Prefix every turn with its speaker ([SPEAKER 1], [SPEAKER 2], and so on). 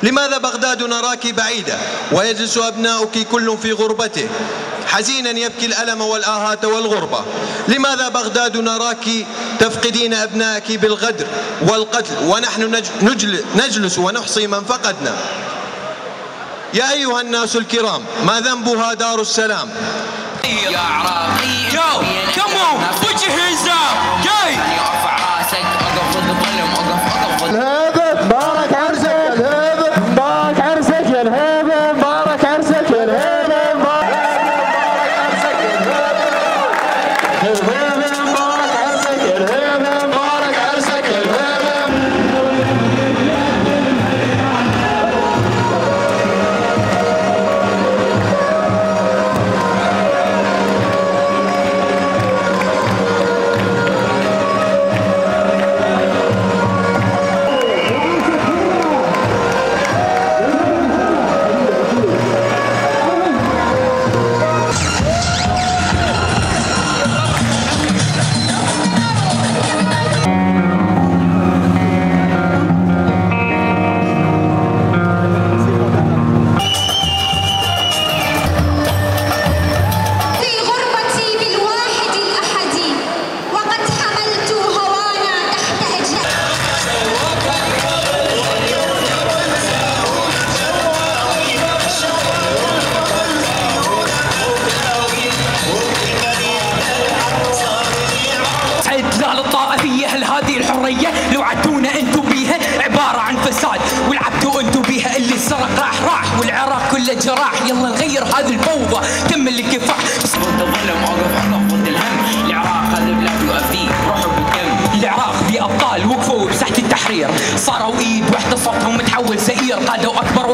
[SPEAKER 1] لماذا بغداد نراك بعيدة ويجلس أبناؤك كل في غربته حزينا يبكي الألم والآهات والغربة؟ لماذا بغداد نراك تفقدين أبنائك بالغدر والقتل ونحن نجلس ونحصي من فقدنا؟ يا أيها الناس الكرام، ما ذنبها دار السلام؟
[SPEAKER 2] يا عراقي كمو put your hands up جاي ارفع راسك اقف ضد الظلم اقف
[SPEAKER 3] الهيبة مبارك عرسك الهيبة مبارك عرسك الهيبة مبارك عرسك الهيبة مبارك عرسك الهيبة مبارك عرسك الهيبة مبارك عرسك الهيبة.
[SPEAKER 2] هذه الحرية لو عدونا انتو بيها عبارة عن فساد، والعبتوا انتو بيها اللي سرق راح والعراق كله جراح. يلا نغير هذه الفوضى تم الكفاح ضد الظلم اقف ضد الهم. العراق هذا بلاد يؤذيه روحوا بالدم. العراق ذي ابطال وقفوا بساحة التحرير صاروا ايد واحدة صوتهم متحول سئير قادوا اكبر